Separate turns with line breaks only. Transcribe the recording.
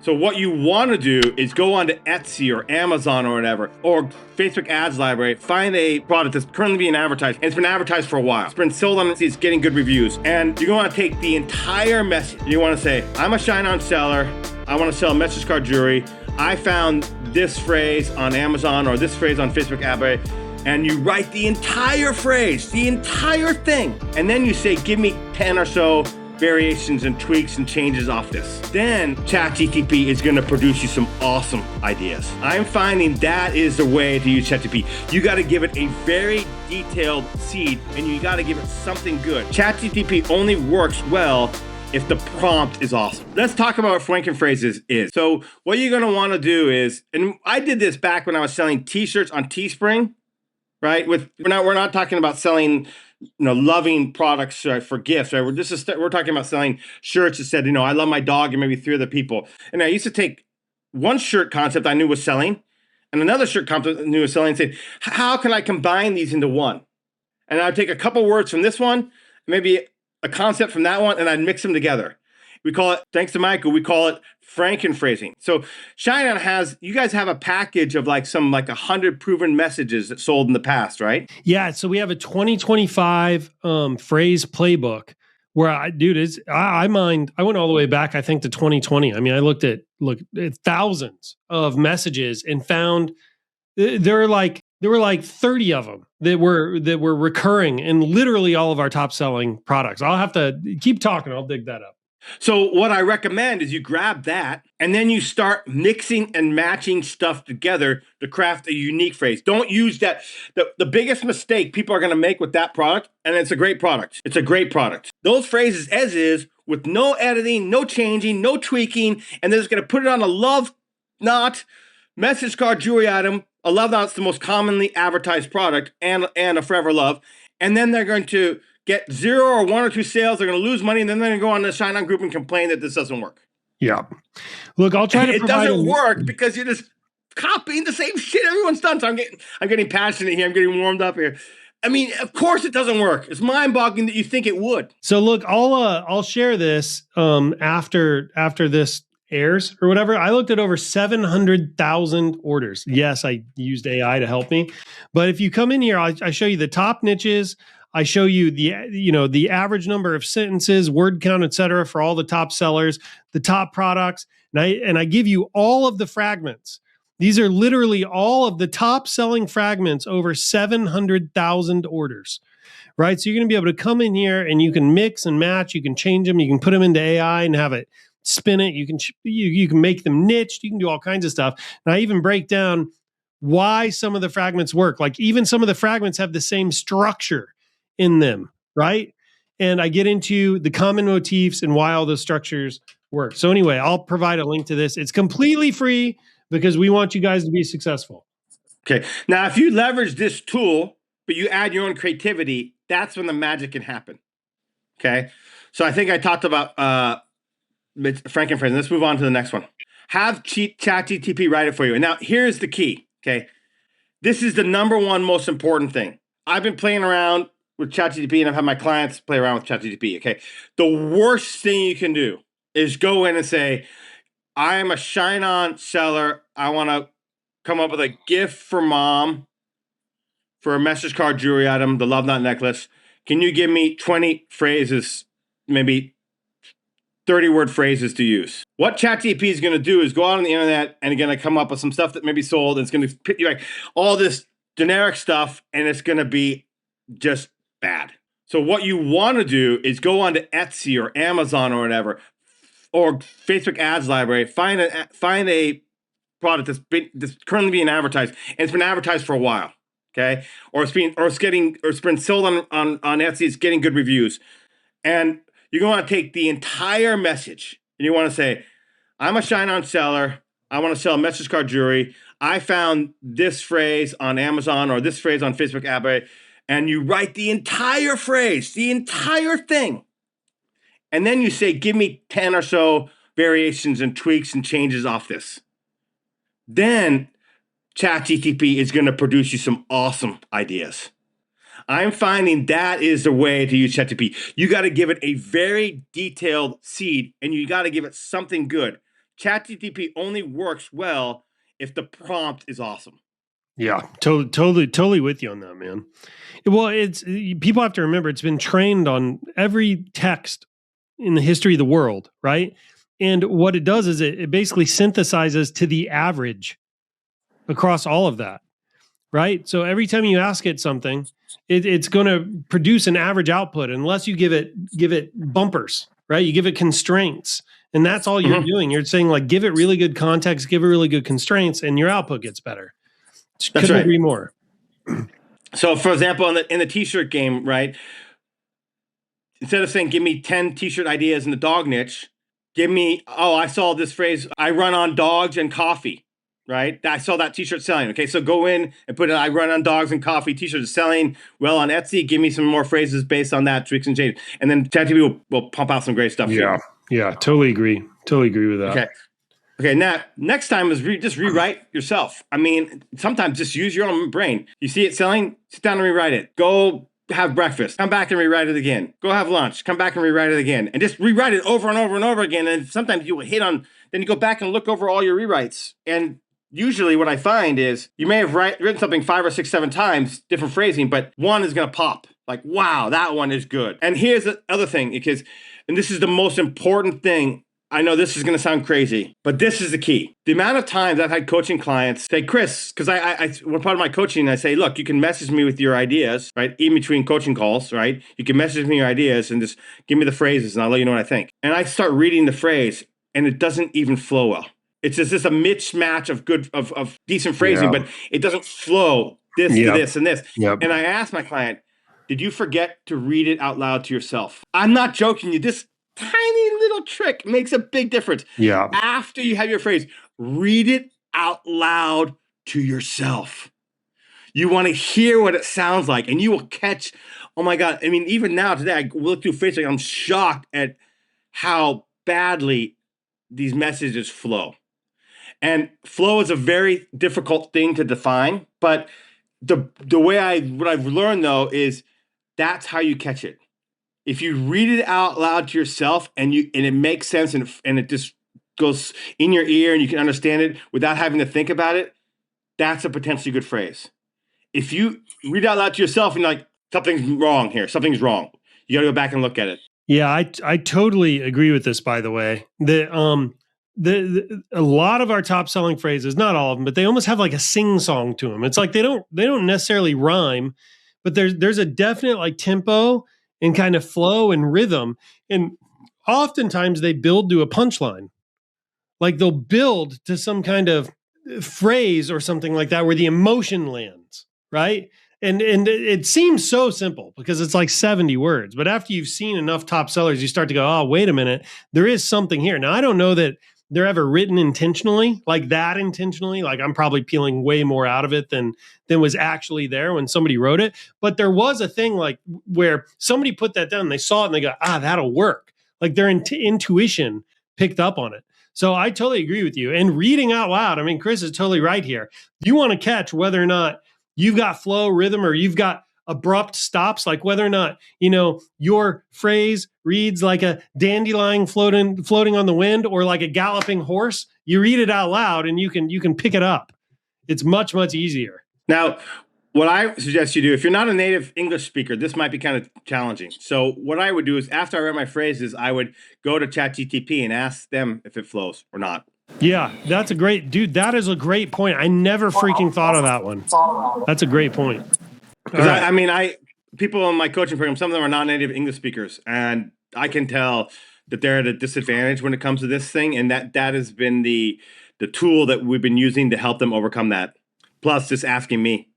So what you want to do is go onto Etsy or Amazon or whatever, or Facebook ads library, find a product that's currently being advertised, and it's been advertised for a while. It's been sold on Etsy, it's getting good reviews. And you're going to take the entire message. You want to say, I'm a ShineOn seller. I want to sell message card jewelry. I found this phrase on Amazon or this phrase on Facebook ad library. And you write the entire phrase, the entire thing. And then you say, give me 10 or so variations and tweaks and changes off this. Then ChatGPT is going to produce you some awesome ideas. I'm finding that is the way to use ChatGPT. You got to give it a very detailed seed, and you got to give it something good. ChatGPT only works well if the prompt is awesome. Let's talk about what Franken-Phrase is. So what you're going to want to do is, and I did this back when I was selling t-shirts on Teespring, right? We're not talking about selling loving products for gifts, right? We're talking about selling shirts that said, I love my dog and maybe 3 other people. And I used to take one shirt concept I knew was selling and another shirt concept I knew was selling and say, how can I combine these into one? And I'd take a couple words from this one, maybe a concept from that one, and I'd mix them together. We call it, thanks to Michael, we call it Franken-Phrasing. So ShineOn you guys have a package of like 100 proven messages that sold in the past, right?
Yeah. So we have a 2025 phrase playbook where I went all the way back, I think, to 2020. I mean, I looked at thousands of messages and found there were like 30 of them that were recurring in literally all of our top selling products. I'll have to keep talking. I'll dig that up.
So what I recommend is you grab that and then you start mixing and matching stuff together to craft a unique phrase. Don't use that. The biggest mistake people are going to make with that product, and it's a great product. It's a great product. Those phrases as is with no editing, no changing, no tweaking, and they're just going to put it on a love knot message card jewelry item. A love knot's the most commonly advertised product and a forever love. And then they're going to get 0 or 1 or 2 sales. They're going to lose money, and then they're going to go on the ShineOn group and complain that this doesn't work.
Yeah. Look, I'll try to.
It doesn't work because you're just copying the same shit everyone's done. So I'm getting passionate here. I'm getting warmed up here. I mean, of course it doesn't work. It's mind-boggling that you think it would.
So look, I'll share this after this airs or whatever. I looked at over 700,000 orders. Yes, I used AI to help me. But if you come in here, I show you the top niches. I show you the average number of sentences, word count, et cetera, for all the top sellers, the top products. And I give you all of the fragments. These are literally all of the top selling fragments, over 700,000 orders, right? So you're going to be able to come in here and you can mix and match. You can change them. You can put them into AI and have it spin it. You can make them niched. You can do all kinds of stuff. And I even break down why some of the fragments work. Like even some of the fragments have the same structure in them, right? And I get into the common motifs and why all those structures work. So anyway, I'll provide a link to this. It's completely free because we want you guys to be successful.
Okay. Now, if you leverage this tool, but you add your own creativity, that's when the magic can happen. Okay. So I think I talked about Franken-Phrase. Let's move on to the next one. Have ChatGPT write it for you. And now here's the key. Okay. This is the number one most important thing. I've been playing around with ChatGPT, and I've had my clients play around with ChatGPT. Okay. The worst thing you can do is go in and say, I am a ShineOn seller. I want to come up with a gift for mom for a message card jewelry item, the Love Knot necklace. Can you give me 20 phrases, maybe 30-word phrases to use? What ChatGPT is going to do is go out on the internet and going to come up with some stuff that may be sold. And it's going to pit you like all this generic stuff, and it's going to be just bad. So what you want to do is go onto Etsy or Amazon or whatever, or Facebook ads library, find a product that's currently being advertised, and it's been advertised for a while, okay? Or it's been sold on Etsy, it's getting good reviews. And you're going to take the entire message and you want to say, I'm a ShineOn seller. I want to sell message card jewelry. I found this phrase on Amazon or this phrase on Facebook ad library. And you write the entire phrase, the entire thing. And then you say, give me 10 or so variations and tweaks and changes off this. Then ChatGPT is going to produce you some awesome ideas. I'm finding that is the way to use ChatGPT. You got to give it a very detailed seed, and you got to give it something good. ChatGPT only works well if the prompt is awesome.
Yeah, totally with you on that, man. Well, it's people have to remember it's been trained on every text in the history of the world, right? And what it does is it basically synthesizes to the average across all of that, right? So every time you ask it something, it's going to produce an average output unless you give it bumpers, right? You give it constraints, and that's all you're doing. You're saying like give it really good context, give it really good constraints, and your output gets better. Couldn't agree more.
So, for example, in the t-shirt game, right? Instead of saying, give me 10 t-shirt ideas in the dog niche, give me, I saw this phrase, I run on dogs and coffee, right? I saw that t-shirt selling. Okay, so go in and put I run on dogs and coffee t-shirt is selling well on Etsy. Give me some more phrases based on that, tweaks and changes. And then ChatGPT will pump out some great stuff.
Yeah, totally agree. Totally agree with that.
Okay, now, next time is just rewrite yourself. I mean, sometimes just use your own brain. You see it selling, sit down and rewrite it. Go have breakfast, come back and rewrite it again. Go have lunch, come back and rewrite it again. And just rewrite it over and over and over again. And sometimes you will then you go back and look over all your rewrites. And usually what I find is you may have written something 5 or 6, 7 times, different phrasing, but one is going to pop. Like, wow, that one is good. And here's the other thing, and this is the most important thing. I know this is going to sound crazy, but this is the key. The amount of times I've had coaching clients say, Chris, because when part of my coaching, I say, look, you can message me with your ideas, right? In between coaching calls, right? You can message me your ideas and just give me the phrases and I'll let you know what I think. And I start reading the phrase and it doesn't even flow well. It's just a mismatch of decent phrasing, but it doesn't flow to this and this.
Yep.
And I asked my client, did you forget to read it out loud to yourself? I'm not joking you. This tiny little trick makes a big difference.
Yeah.
After you have your phrase, read it out loud to yourself. You want to hear what it sounds like, and you will catch, oh my God. I mean, even now today, I look through Facebook, I'm shocked at how badly these messages flow. And flow is a very difficult thing to define, but the way what I've learned though is that's how you catch it. If you read it out loud to yourself and it makes sense and it just goes in your ear and you can understand it without having to think about it, that's a potentially good phrase. If you read it out loud to yourself and you're like, something's wrong here, something's wrong, you got to go back and look at it.
Yeah, I totally agree with this, by the way. A lot of our top selling phrases, not all of them, but they almost have like a sing song to them. It's like they don't necessarily rhyme, but there's a definite like tempo and kind of flow and rhythm. And oftentimes they build to a punchline. Like they'll build to some kind of phrase or something like that where the emotion lands, right? And it seems so simple because it's like 70 words. But after you've seen enough top sellers, you start to go, oh, wait a minute, there is something here. Now, I don't know that they're ever written intentionally, like that intentionally. Like I'm probably peeling way more out of it than was actually there when somebody wrote it. But there was a thing like where somebody put that down and they saw it and they go, that'll work. Like their intuition picked up on it. So I totally agree with you. And reading out loud, I mean, Chris is totally right here. You want to catch whether or not you've got flow, rhythm, or you've got abrupt stops, like whether or not, your phrase reads like a dandelion floating on the wind or like a galloping horse. You read it out loud and you can pick it up. It's much, much easier.
Now, what I suggest you do, if you're not a native English speaker, this might be kind of challenging. So what I would do is after I write my phrases, I would go to ChatGPT and ask them if it flows or not.
Yeah, that is a great point. I never freaking thought of that one. That's a great point.
Right. People in my coaching program, some of them are not native English speakers, and I can tell that they're at a disadvantage when it comes to this thing, and that has been the tool that we've been using to help them overcome that. Plus, just asking me.